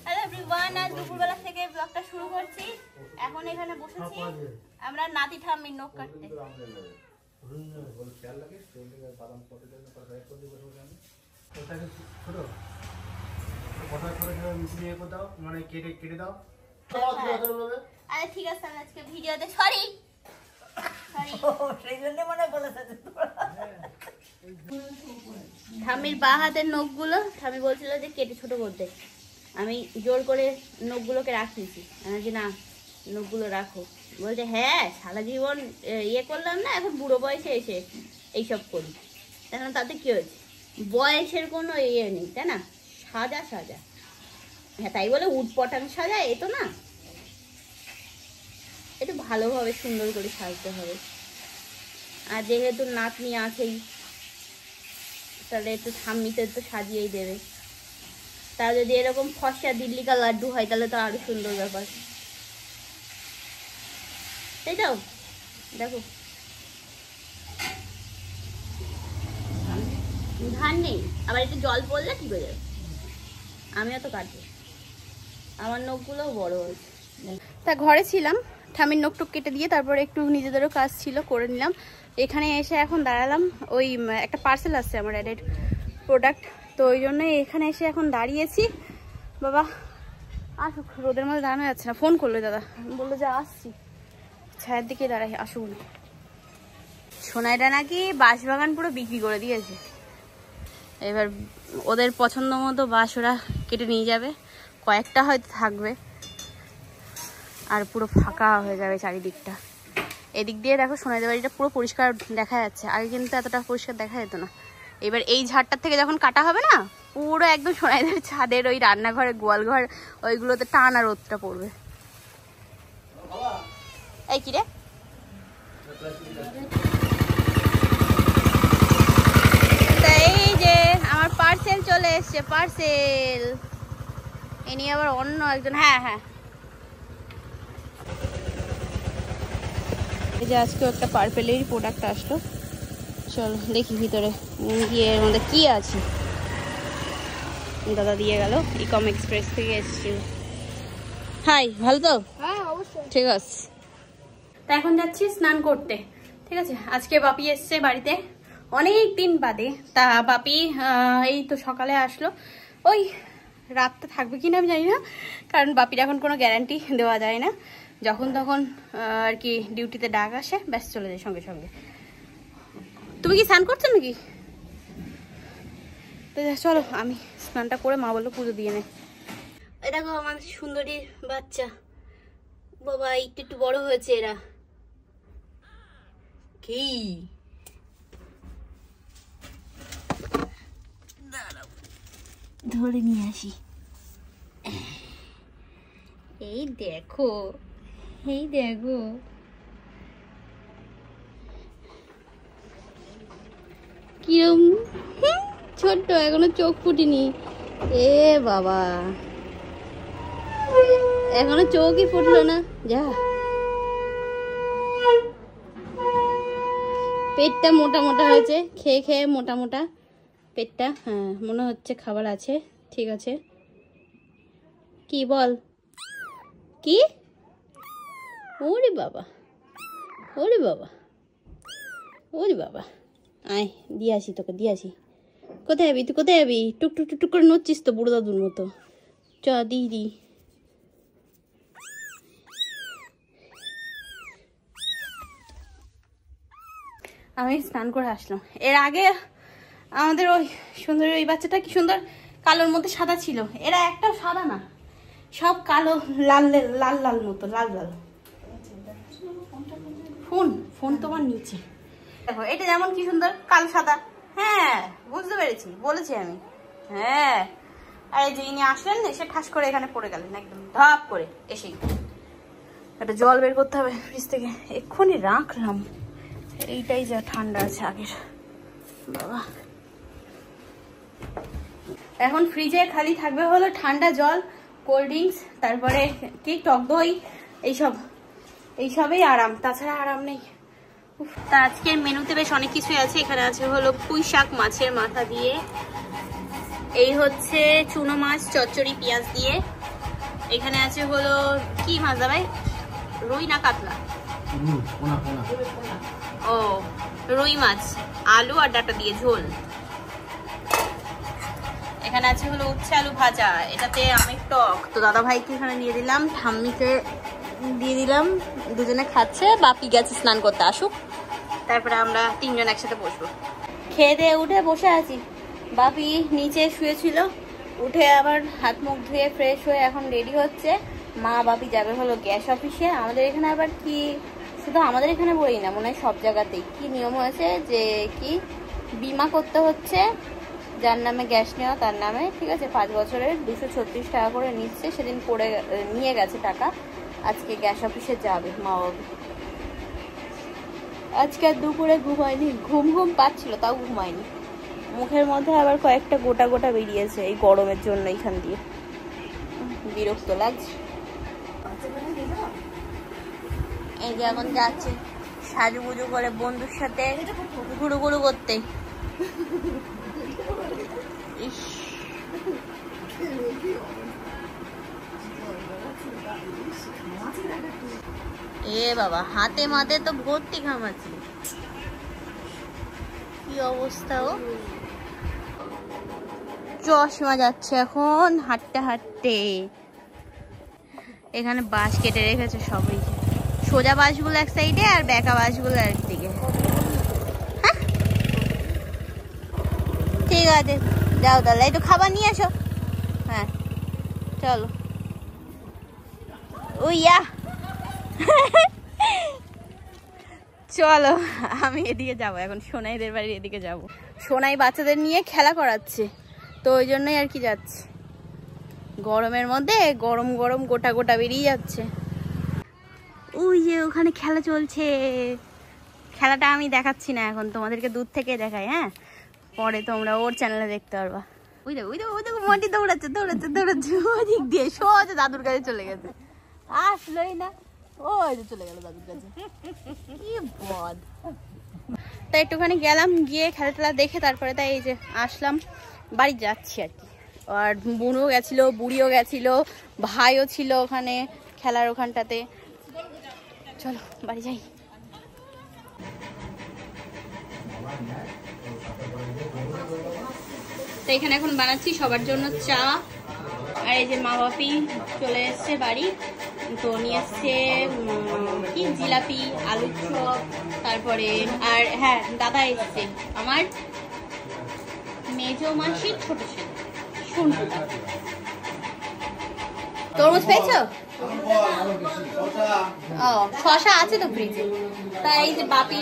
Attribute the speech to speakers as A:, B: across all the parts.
A: Hello everyone, আজ দুপুরবেলা থেকে ব্লগটা শুরু করছি। এখন এখানে বসেছি আমরা নাতি ঠাম্মির নখ কাটতে। আরে ঠিক আছে, আমি আজকে ভিডিওতে সরি ঠাম্মির বা হাতের নখগুলো ঠাম্মি বলছিল যে কেটে ছোট করতে, আমি জোর করে নখগুলোকে রাখিয়েছি। আমি যে না, নখগুলো রাখো। বলছে হ্যাঁ, সারা জীবন ইয়ে করলাম না, এখন বুড়ো বয়সে এসে এইসব করি। এখন তাতে কি হয়েছে, বয়সের কোনো ইয়ে নেই, তাই না? সাজা সাজা, হ্যাঁ তাই বলে উটপটাং সাজা এ তো না, একটু ভালোভাবে সুন্দর করে সাজতে হবে। আর যেহেতু নাতনি আছেই, তাহলে একটু ঠাম্মিতে তো সাজিয়েই দেবে। তা যদি এরকম ফর্সা দিল্লি কা লাড্ডু হয় তাহলে তো আরো সুন্দর ব্যাপার, তাই তো? দেখো ধান নেই, আবার একটু জল পড়লে ঠিক হয়ে যাবে। আমিও তো কাটবো, আমার নখগুলোও বড় হয়েছে। তা ঘরে ছিলাম, ঠামির নখ টুক কেটে দিয়ে তারপরে একটু নিজেদেরও কাজ ছিল করে নিলাম। এখানে এসে এখন দাঁড়ালাম, ওই একটা পার্সেল আসছে আমার অ্যাডেড প্রোডাক্ট, তো ওই জন্যই এখানে এসে এখন দাঁড়িয়েছি। বাবা আসুক, রোদের মধ্যে দাঁড়ানো যাচ্ছে না। ফোন করলো দাদা, বললো যে আসছি, ছায়ের দিকে দাঁড়াই, আসুন। সোনাইটা নাকি বাঁশবাগান পুরো বিক্রি করে দিয়েছে, এবার ওদের পছন্দ মতো বাঁশ ওরা কেটে নিয়ে যাবে, কয়েকটা হয়তো থাকবে, আর পুরো ফাঁকা হয়ে যাবে চারিদিকটা। এদিক দিয়ে দেখো সোনাইদের বাড়িটা পুরো পরিষ্কার দেখা যাচ্ছে, আগে কিন্তু এতটা পরিষ্কার দেখা যেত না। এবার এই ঝাড়টার থেকে যখন কাটা হবে না, পুরো একদম সোনাইদের ছাদের ওই রান্নাঘরে গোয়ালঘর ওইগুলোতে টানা রোদটা পড়বে। এই কি রে, এই যে আমার পার্সেল চলে এসছে, পার্সেল এ নিয়ে আবার অন্য একজন। হ্যাঁ হ্যাঁ, এই যে আজকে একটা পার্পেলেরই প্রোডাক্ট আসলো, চলো দেখি ভিতরে গিয়ে এর মধ্যে কি আছে। দাদা দিয়ে গেল, ইকম এক্সপ্রেস থেকে এসেছিল। হাই, ভালো তো? হ্যাঁ অবশ্যই, ঠিক আছে। তা এখন যাচ্ছি স্নান করতে, ঠিক আছে? আজকে বাপি এসছে বাড়িতে অনেক দিন বাদে। তা বাপি এই তো সকালে আসলো, ওই রাতটা থাকবে কিনা আমি জানি না, কারণ বাপির এখন কোনো গ্যারান্টি দেওয়া যায় না। যখন তখন আর কি ডিউটিতে ডাক আসে, ব্যাস চলে যায় সঙ্গে সঙ্গে। তুমি কি স্নান করছো নাকি? তো চলো আমি স্নানটা করে, মা বললো পুজো দিয়ে নে। এই দেখো আমার সুন্দরীর বাচ্চা, বাবা একটু একটু বড় হয়েছে এরা। কি ধরে নিয়ে আসি, এই দেখো, এই দেখো কিরম ছোট্ট, এখনো চোখ ফুটিনি। এ বাবা, এখনো চোখই ফুটলো না। যা, পেটটা মোটা মোটা হয়েছে, খেয়ে খেয়ে মোটা মোটা পেটটা। হ্যাঁ মনে হচ্ছে খাবার আছে, ঠিক আছে। কি বল, কি? ওরে বাবা, ওরে বাবা, ওরে বাবা, আয় দিয়ে আসি তোকে, দিয়ে আসি। কোথায় যাবি তুই, কোথায় যাবি? টুক টুক টুক টুক করে নড়ছিস তো বুড়ো দাদুর মতো। চ দিদি, আমি স্নান করে আসলাম। এর আগে আমাদের ওই সুন্দরী ওই বাচ্চাটা কি সুন্দর কালোর মধ্যে সাদা ছিল, এরা একটাও সাদা না, সব কালো, লাল লাল লাল মতো, লাল লাল। ফোন ফোন তোমার নিচে দেখো, এটা যেমন কি সুন্দর কালো সাদা। হ্যাঁ বুঝতে পেরেছি, বলেছি আমি। হ্যাঁ, আর এই যে ইনি আসলেন, এসে ঠাস করে এখানে পড়ে গেলেন একদম ধাপ করে। এসেই একটা জল বের করতে হবে ফ্রিজ থেকে, এক্ষুনি রাখলাম। এইটাই যা ঠান্ডা আছে আগের, বাবা। এখন ফ্রিজে খালি থাকবে হলো ঠান্ডা জল, কোল্ড ড্রিঙ্কস, তারপরে কি টক দই, এইসবেই আরাম, তাছাড়া আরাম নেই। তা আজকের মেনুতে বেশ অনেক কিছুই আছে। এখানে আছে হলো পুঁই শাক মাছের মাথা দিয়ে, এই হচ্ছে চুনো মাছ চচ্চড়ি পেঁয়াজ দিয়ে। এখানে আছে হলো কি মাছ ভাই, রুই না কাতলা? ও রুই মাছ, আলু আর ডাটা দিয়ে ঝোল। এখানে আছে হলো উচ্ছে আলু ভাজা, এটাতে অনেক টক। তো দাদা ভাইকে এখানে দিয়ে দিলাম, ঠাম্মিকে দিয়ে দিলাম, দুজনে খাচ্ছে। বাপি গেছে স্নান করতে, আসুক তারপরে আমরা তিনজন একসাথে বসবো। খেয়ে দিয়ে উঠে বসে আছি। বাপি নিচে শুয়েছিল, উঠে আবার হাত মুখ ধুয়ে ফ্রেশ হয়ে এখন রেডি হচ্ছে। মা বাপি যাবে হলো গ্যাস অফিসে। আমাদের এখানে আবার কি, শুধু আমাদের এখানে বলি না, মনে হয় সব জায়গাতেই কি নিয়ম হয়েছে যে কি বিমা করতে হচ্ছে, যার নামে গ্যাস নেওয়া তার নামে, ঠিক আছে। 5 বছরের 236 টাকা করে নিচ্ছে, সেদিন করে নিয়ে গেছে টাকা। আজকে গ্যাস অফিসে যাবে মা বাবু। আজকে আর দুপুরে ঘুমায়নি, ঘুম পাচ্ছিল তাও ঘুমায়নি। মুখের মধ্যে আবার কয়েকটা গোটা গোটা বেরিয়েছে এই গরমের জন্য, এইখান দিয়ে বিরক্ত লাগছে। এই যে এখন যাচ্ছে সাজুগুজু করে বন্ধুর সাথে ঘুরু ঘুরু করতে। এ বাবা, হাতে মাতে তো ভর্তি ঘামাচ্ছি, কি অবস্থা। ও চশমা যাচ্ছে এখন হাঁটতে হাঁটতে। এখানে বাঁশ কেটে রেখেছে সবাই, সোজা বাঁশগুলো এক সাইডে আর বেঁকা বাঁশগুলো একদিকে। হ্যাঁ ঠিক আছে, যাও তাহলে, একটু খাবার নিয়ে এসো। হ্যাঁ চলো। ওইয়া চলো, আমি এদিকে যাবো এখন, সোনাইদের বাড়ির এদিকে যাব। সোনাই বাচ্চাদের নিয়ে খেলা করাচ্ছে, তো ওই জন্যই আর কি যাচ্ছে। গরমের মধ্যে গরম গরম গোটা গোটা বেরিয়ে যাচ্ছে। ওই যে ওখানে খেলা চলছে, খেলাটা আমি দেখাচ্ছি না এখন, তোমাদেরকে দূর থেকে দেখাই। হ্যাঁ পরে তোমরা ওর চ্যানেলে দেখতে পারবা। ওই দেখো ওই দেখো ওই দেখো, মাটি দৌড়াচ্ছে দৌড়াচ্ছে দৌড়াচ্ছে ওদিক দিয়ে, সোজা দাদুর কাছে চলে গেছে, আসলোই না। ওই যে চলে গেল দাদুর কাছে, কি বদ। তাই একটুখানি গেলাম, গিয়ে খেলা টেলা দেখে তারপরে তাই এই যে আসলাম, বাড়ি যাচ্ছি আর কি। আর বোনও গেছিল, বুড়িও গেছিল, ভাইও ছিল ওখানে খেলার ওখানটাতে। চলো বাড়ি যাই। তো এখানে এখন বানাচ্ছি সবার জন্য চা। আর এই যে মা বাপি চলে এসছে বাড়ি, তো নিয়ে এসছে কি জিলাপি, আলুর চপ, তারপরে আর হ্যাঁ দাদা এসছে, আমার মেজো মাসির ছোট ছেলে সন্টুদা। তরমুজ পেয়েছো? ও শশা আছে তো ফ্রিজে। তাই এই যে বাপি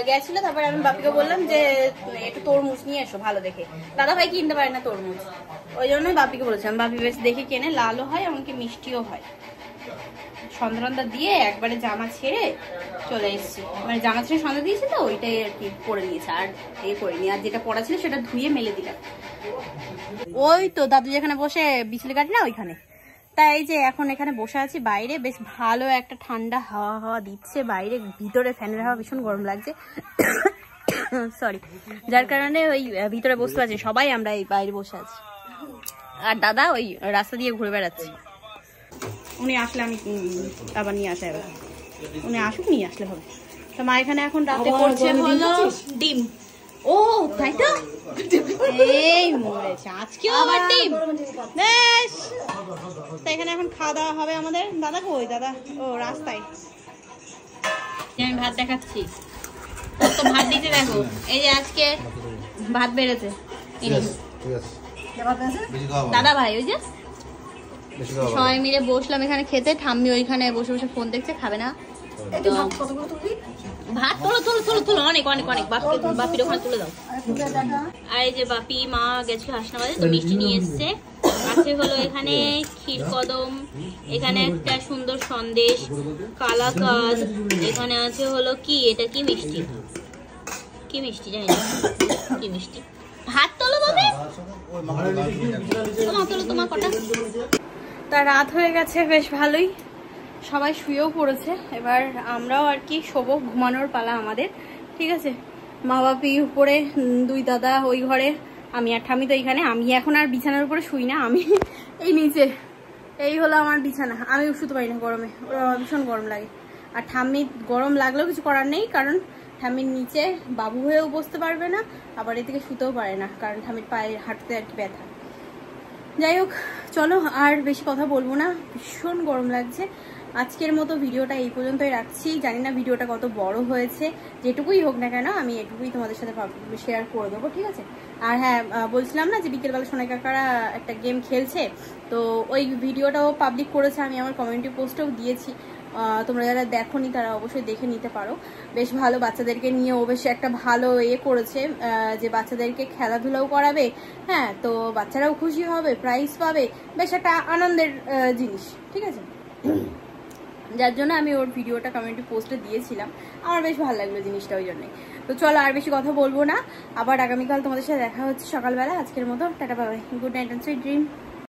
A: গেছিল, তারপরে আমি বাপিকে বললাম যে একটু তরমুজ নিয়ে এসো ভালো দেখে। দাদা ভাই কিনতে পারে না তরমুজ, ওই জন্যই বাপিকে বলেছিলাম। বাপি বেশ দেখে কেনে, লালও হয় এমনকি মিষ্টিও হয়। সন্ধ্যা দিয়ে একবারে জামা ছেড়ে চলে এসেছি, মানে জামা ছেড়ে সন্ধ্যা দিয়েছি তো ওইটাই আর কি পরে নিয়েছে, আর করিনি। আর যেটা পড়া ছিল সেটা ধুয়ে মেলে দিলাম। ওই তো দাদু যেখানে বসে বিচুলি কাটে না ওইখানে। তাই যে এখন এখানে বসে আছি বাইরে, বেশ ভালো একটা ঠান্ডা হাওয়া হাওয়া দিচ্ছে বাইরে, ভিতরে ফ্যানের হাওয়া ভীষণ গরম লাগছে সরি, যার কারণে ওই ভিতরে বসতে পারছি সবাই, আমরা এই বাইরে বসে আছি। আর দাদা ওই রাস্তা দিয়ে ঘুরে বেড়াচ্ছে। উনি আসলে আমি আবার নিয়ে আসা, এবার উনি আসুক, নিয়ে আসলে হবে। তো মা এখানে এখন রাতে করছে হলো ডিম। ও তাই তো, এই মরেছে আজকেও আবার ডিম। বেশ, তো এখানে এখন খাওয়া দাওয়া হবে আমাদের। দাদা কই? দাদা ও রাস্তায়। আমি ভাত দেখাচ্ছি, তো ভাত দিতে দেখো। এই যে আজকে ভাত বেড়েছে দাদা ভাই, ওই যে সবাই মিলে বসলাম এখানে খেতে। ঠাম্মি ওইখানে বসে বসে ফোন দেখছে, খাবে না। ভাত তোলো তোলো তোলো তোলো, অনেক অনেক অনেক, বাপির ওখানে তুলে দাও। আর এই যে বাপি মা গেছিল হাসনাবাদে, তো মিষ্টি নিয়ে এসছে। আছে হলো এখানে ক্ষীর কদম, এখানে একটা সুন্দর সন্দেশ, কালাকাঁদ, এখানে আছে হলো কি, এটা কি মিষ্টি, কি মিষ্টি জানি না কি মিষ্টি। ভাত তোলো বাবা, তোমার তোলো, তোমার কটা। তা রাত হয়ে গেছে বেশ ভালোই, সবাই শুয়েও পড়েছে। এবার আমরাও আর কি শোবো, ঘুমানোর পালা আমাদের, ঠিক আছে। মা বাপি উপরে, দুই দাদা ওই ঘরে, আমি আর ঠাম্মি তো এইখানে। আমি এখন আর বিছানার উপরে শুই না, আমি এই নিচে, এই হলো আমার বিছানা। আমি শুতে পারি না গরমে, ভীষণ গরম লাগে। আর ঠাম্মি গরম লাগলেও কিছু করার নেই, কারণ ঠাম্মির নিচে বাবু হয়েও বসতে পারবে না, আবার এদিকে শুতেও পারে না, কারণ ঠাম্মির পায়ে হাঁটতে আর কি ব্যথা। যাই হোক, চলো আর বেশি কথা বলবো না, ভীষণ গরম লাগছে। আজকের মতো ভিডিওটা এই পর্যন্তই রাখছি। জানি না ভিডিওটা কত বড় হয়েছে, যেটুকুই হোক না কেন আমি এটুকুই তোমাদের সাথে শেয়ার করে দেবো, ঠিক আছে? আর হ্যাঁ, বলছিলাম না যে বিকেলবেলা সোনাই কাকারা একটা গেম খেলছে, তো ওই ভিডিওটাও পাবলিক করেছে, আমি আমার কমিউনিটি পোস্টেও দিয়েছি। তোমরা যারা দেখোনি তারা অবশ্যই দেখে নিতে পারো। বেশ ভালো, বাচ্চাদেরকে নিয়ে ও বেশ একটা ভালো করেছে, যে বাচ্চাদেরকে খেলাধুলাও করাবে, হ্যাঁ, তো বাচ্চারাও খুশি হবে, প্রাইজ পাবে, বেশ একটা আনন্দের জিনিস, ঠিক আছে? যার জন্য আমি ওর ভিডিওটা কমিউনিটি পোস্টে দিয়েছিলাম, আমার বেশ ভালো লাগলো জিনিসটা, ওই জন্যই। তো চলো আর বেশি কথা বলবো না, আবার আগামীকাল তোমাদের সাথে দেখা হচ্ছে সকালবেলা। আজকের মতো tata, bye bye, good night and sweet dream.